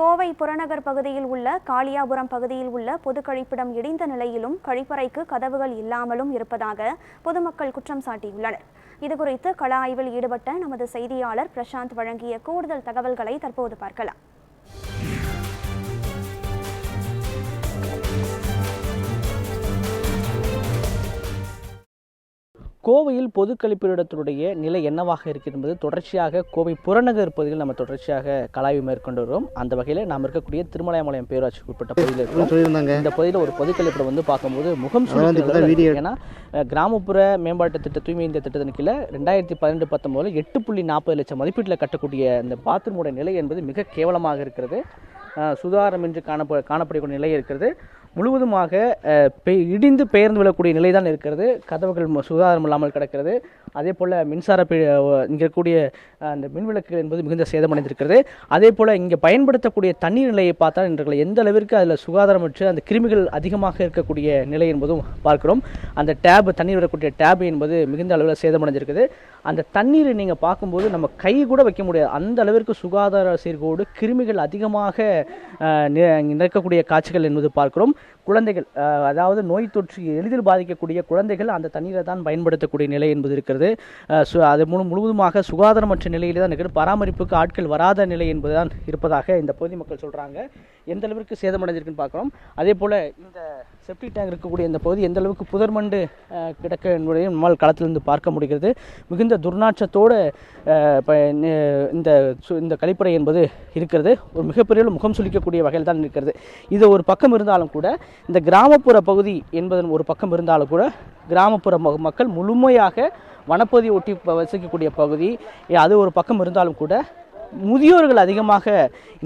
கோவை புறநகர் பகுதியில் உள்ள காளியாபுரம் பகுதியில் உள்ள பொது கழிப்பிடம் இடிந்த நிலையிலும் கழிப்பறைக்கு கதவுகள் இல்லாமலும் இருப்பதாக பொதுமக்கள் குற்றம் சாட்டியுள்ளனர். இதுகுறித்து கள ஆய்வில் ஈடுபட்ட நமது செய்தியாளர் பிரசாந்த் வழங்கிய கூடுதல் தகவல்களை தற்போது பார்க்கலாம். கோவையில் பொது கழிப்பிடத்தினுடைய நிலை என்னவாக இருக்கிறது என்பது தொடர்ச்சியாக கோவை புறநகர் பகுதியில் நம்ம தொடர்ச்சியாக கலாய்வு மேற்கொண்டு வருவோம். அந்த வகையில் நாம் இருக்கக்கூடிய திருமலையாம்பாளையம் பேரூராட்சிக்கு உட்பட்ட பகுதியில் இருக்கிறோம். இந்த பகுதியில் ஒரு பொது கழிப்பிடம் பார்க்கும்போது முகம் சுழிக்கிறது. ஏன்னா கிராமப்புற மேம்பாட்டு திட்ட தூய்மை இந்திய திட்டத்தின் கீழே 2018-19 8.40 லட்சம் மதிப்பீட்டில் கட்டக்கூடிய இந்த பாத்ரூமுடைய நிலை என்பது மிக கேவலமாக இருக்கிறது. சுதாரமின்றி காணப்படக்கூடிய நிலை இருக்கிறது. முழுவதுமாக இடிந்து பெயர்ந்து விழக்கூடிய நிலை தான் இருக்கிறது. கதவுகள் சுகாதாரம் இல்லாமல் கிடக்கிறது. அதே போல் மின்சார இங்கே இருக்கக்கூடிய அந்த மின்விளக்குகள் என்பது மிகுந்த சேதமடைந்திருக்கிறது. அதே போல் இங்கே பயன்படுத்தக்கூடிய தண்ணீர் நிலையை பார்த்தால் இன்றைக்கு எந்த அளவிற்கு அதில் சுகாதாரமற்ற அந்த கிருமிகள் அதிகமாக இருக்கக்கூடிய நிலை என்பதும் பார்க்கிறோம். அந்த தண்ணீர் வரக்கூடிய டேப் என்பது மிகுந்த அளவில் சேதமடைஞ்சிருக்குது. அந்த தண்ணீரை நீங்கள் பார்க்கும்போது நம்ம கை கூட வைக்க முடியாது, அந்த அளவிற்கு சுகாதார சீர்கோடு கிருமிகள் அதிகமாக நிற்கக்கூடிய காட்சிகள் என்பது பார்க்கிறோம். குழந்தைகள், அதாவது நோய் தொற்று எளிதில் பாதிக்கக்கூடிய குழந்தைகள் அந்த தண்ணீரை தான் பயன்படுத்தக்கூடிய நிலை என்பது இருக்கிறது. அது முழுவதுமாக சுகாதாரமற்ற நிலையில் தான் இருக்கிறது. பராமரிப்புக்கு ஆட்கள் வராத நிலை என்பதுதான் இருப்பதாக இந்த பகுதி மக்கள் சொல்கிறாங்க. எந்த அளவிற்கு சேதமடைஞ்சிருக்குன்னு பார்க்குறோம். அதே போல் இந்த செப்டிக் டேங்க் இருக்கக்கூடிய இந்த பகுதி எந்த அளவுக்கு புதர்மண்டு கிடக்க என்பதை நம்மால் களத்திலிருந்து பார்க்க முடிகிறது. மிகுந்த துர்நாற்றத்தோடு இந்த கழிப்பறை என்பது இருக்கிறது. ஒரு மிகப்பெரிய முகம் சுளிக்கக்கூடிய வகையில் தான் இருக்கிறது. இது ஒரு பக்கம் இருந்தாலும் கூட இந்த கிராமப்புற பகுதி என்பதன் ஒரு பக்கம் இருந்தாலும் கூட கிராமப்புற மக்கள் முழுமையாக வனப்பகுதியை ஒட்டி வசிக்கக்கூடிய பகுதி அது ஒரு பக்கம் இருந்தாலும் கூட முதியோர்கள் அதிகமாக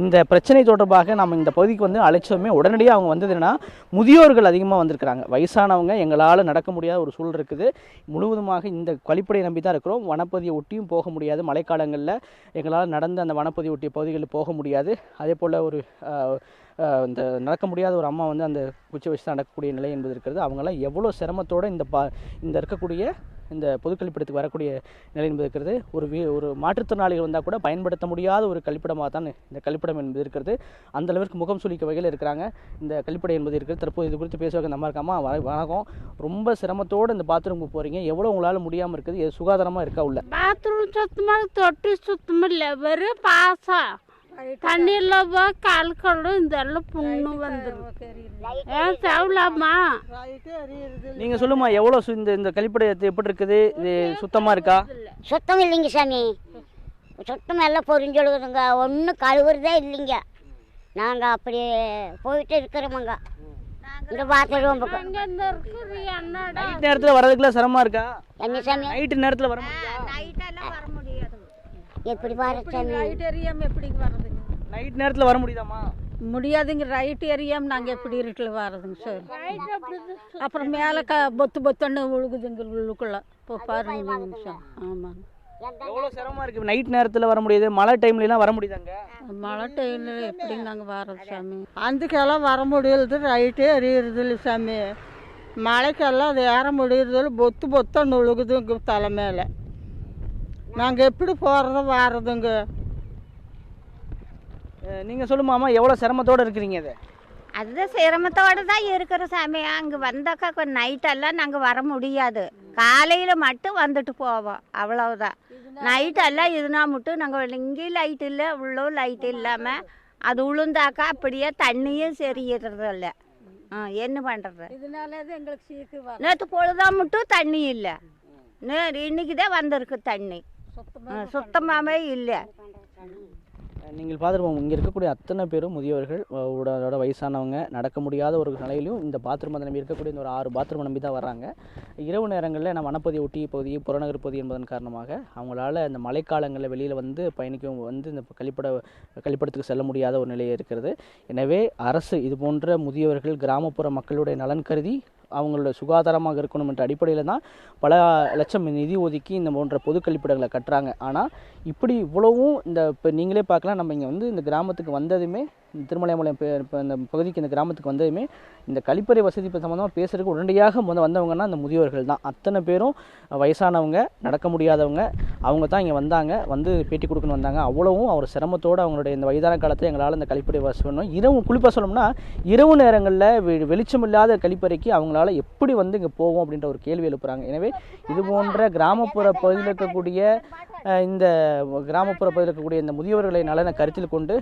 இந்த பிரச்சனை தொடர்பாக நம்ம இந்த பகுதிக்கு அழைச்சோமே உடனடியாக அவங்க வந்ததுன்னா முதியோர்கள் அதிகமாக வந்திருக்கிறாங்க. வயசானவங்க எங்களால் நடக்க முடியாத ஒரு சூழல் இருக்குது. முழுவதுமாக இந்த கழிப்பறையை நம்பி தான் இருக்கிறோம். வனப்பகுதியை ஒட்டியும் போக முடியாது. மழைக்காலங்களில் எங்களால் நடந்து அந்த வனப்பகுதி ஒட்டிய பகுதிகளில் போக முடியாது. அதே போல் ஒரு இந்த நடக்க முடியாத ஒரு அம்மா அந்த குச்சி வச்சு தான் நடக்கக்கூடிய நிலை என்பது இருக்கிறது. அவங்களாம் எவ்வளோ சிரமத்தோடு இந்த இருக்கக்கூடிய இந்த பொது கழிப்பிடத்துக்கு வரக்கூடிய நிலை என்பது இருக்கிறது. ஒரு மாற்றுத்திறனாளிகள் வந்தால் கூட பயன்படுத்த முடியாத ஒரு கழிப்பிடமாக தான் இந்த கழிப்பிடம் என்பது இருக்கிறது. அந்த அளவிற்கு முகம் சுளிக்க வகையில் இருக்கிறாங்க இந்த கழிப்பிடம் என்பது இருக்குது. தற்போது இது குறித்து பேசுவாங்க நம்ம இருக்காமா. வணக்கம். ரொம்ப சிரமத்தோடு இந்த பாத்ரூமுக்கு போகிறீங்க, எவ்வளோ உங்களால் முடியாமல் இருக்குது? சுகாதாரமாக இருக்கா? உள்ள பாத்ரூம் சுத்தமாக தொட்டி சுத்தமாக இல்லை, வெறும் பாசா தண்ணியில் போய் கால் கழும் இதெல்லாம் புண்ணு வந்துடும். தேவலாமா நீங்கள் சொல்லுமா, எவ்வளோ இந்த கழிப்படத்தை எப்படி இருக்குது? இது சுத்தமாக இருக்கா? சுத்தம் இல்லைங்க சாமி, சுத்தம் எல்லாம் பொறிஞ்சொழுகுதுங்க, ஒன்றும் கழுவுறதே இல்லைங்க. நாங்கள் அப்படி போயிட்டு இருக்கிறோமுங்க. இந்த பாத்ரூம் நைட் நேரத்தில் வரதுக்குலாம் சிரமமாக இருக்கா? என்ன சாமி? நைட்டு நேரத்தில் வர முடியாது. எப்படி வர சாமி? ரைட் எரியாமல் எப்படி வர்றதுங்க? நைட் நேரத்தில் வர முடியுதாம்மா? முடியாதுங்க. ரைட் எரியாமல் நாங்கள் எப்படி இருட்டில் வர்றதுங்க சார்? அப்புறம் மேலே பொத்துன்னு விழுகுதுங்க உள்ளுக்குள்ள. இப்போ பாருங்க நிமிஷம். ஆமாங்க. எவ்வளோ சிரமமாக இருக்குது நைட் நேரத்தில் வர முடியுது? மழை டைம்லாம் வர முடியுதாங்க? மழை டைமில் எப்படி நாங்கள் வர்றது சாமி? அதுக்கெல்லாம் வர முடியறது, ரைட்டே எரியுறது இல்லை சாமி. மழைக்கெல்லாம் அது ஏற முடியறதில்ல, பொத்துன்னு விழுகுதுங்க தலை மேலே. நாங்கள் எப்படி போகிறத வர்றதுங்க? நீங்கள் சொல்லுமாம்மா, எவ்வளோ சிரமத்தோடு இருக்கிறீங்க? அது அதுதான் சிரமத்தோடு தான் இருக்கிற சாமி. அங்கே வந்தாக்கா நைட்டெல்லாம் நாங்கள் வர முடியாது. காலையில் மட்டும் வந்துட்டு போவோம், அவ்வளவுதான். நைட்டெல்லாம் இதுனா மட்டும் நாங்கள் இங்கேயும் லைட் இல்லை, உள்ளே லைட் இல்லாமல் அது உளுந்தாக்கா அப்படியே தண்ணியும் சரியிடுறதில்ல. என்ன பண்ணுறது? இதனால எங்களுக்கு சீக்கிரம் நேற்று பொழுதா மட்டும் தண்ணி இல்லை. இன்னைக்கு தான் வந்திருக்கு தண்ணி, சுத்தமாகவே இல்லை. நீங்கள் பார்த்துருப்போம், இங்கே இருக்கக்கூடிய அத்தனை பேரும் முதியவர்கள், அதோட வயசானவங்க, நடக்க முடியாத ஒரு நிலையிலும் இந்த பாத்ரூம் நம்பி இருக்கக்கூடிய இந்த ஒரு 6 பாத்ரூம் நம்பி தான் வர்றாங்க. இரவு நேரங்களில் நம்ம வனப்பகுதி ஒட்டிய பகுதி, புறநகர் பகுதி என்பதன் காரணமாக அவங்களால இந்த மழைக்காலங்களில் வெளியில் பயணிக்கவும் இந்த கழிப்பிடத்துக்கு செல்ல முடியாத ஒரு நிலை இருக்கிறது. எனவே அரசு இது போன்ற முதியவர்கள், கிராமப்புற மக்களுடைய நலன் கருதி அவங்களோட சுகாதாரமாக இருக்கணும் என்ற அடிப்படையில் தான் பல லட்சம் நிதி ஒதுக்கி இந்த போன்ற பொது கழிப்பிடங்களை கட்டுறாங்க. ஆனால் இப்படி இவ்வளவும் இப்போ நீங்களே பார்க்கலாம், நம்ம இங்கே இந்த கிராமத்துக்கு வந்ததுமே திருமலைமலையம் இப்போ இந்த பகுதிக்கு இந்த கிராமத்துக்கு வந்ததுமே இந்த கழிப்பறை வசதி சம்மந்தமாக பேசுறதுக்கு உடனடியாக வந்தவங்கன்னா அந்த முதியோர்கள் தான். அத்தனை பேரும் வயசானவங்க, நடக்க முடியாதவங்க, அவங்க தான் இங்கே வந்தாங்க, வந்து பேட்டி கொடுக்கணும் வந்தாங்க. அவ்வளவும் அவர் சிரமத்தோடு அவங்களுடைய இந்த வயதான காலத்தில் எங்களால் இந்த கழிப்பறை வசதி பண்ணணும். இரவு குறிப்பாக சொல்லணும்னா இரவு நேரங்களில் வெளிச்சம் இல்லாத கழிப்பறைக்கு அவங்களால எப்படி வந்து இங்கே போவோம் அப்படின்ற ஒரு கேள்வி எழுப்புறாங்க. எனவே இது போன்ற கிராமப்புற பகுதியில் இருக்கக்கூடிய இந்த முதியோர்களை நலனை கருத்தில் கொண்டு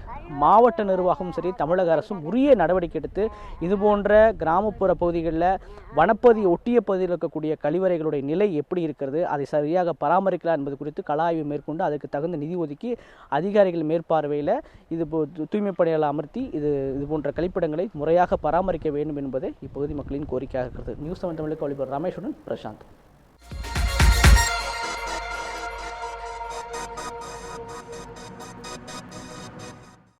மாவட்ட நிர்வாகமும் சரி, தமிழக அரசும் உரிய நடவடிக்கை எடுத்து இது போன்ற கிராமப்புற பகுதிகளில் வனப்பகுதியை ஒட்டிய பகுதியில் இருக்கக்கூடிய கழிவறைகளுடைய நிலை எப்படி இருக்கிறது, அதை சரியாக பராமரிக்கலாம் என்பது குறித்து கள ஆய்வு மேற்கொண்டு அதுக்கு தகுந்த நிதி ஒதுக்கி அதிகாரிகள் மேற்பார்வையில் இது தூய்மை பணியாளர் அமர்த்தி இது போன்ற கழிப்பிடங்களை முறையாக பராமரிக்க வேண்டும் என்பது இப்பகுதி மக்களின் கோரிக்கையாக இருக்கிறது. நியூஸ் 7 தமிழுக்கு ஒளிபரப்பு ரமேஷுடன் பிரசாந்த்.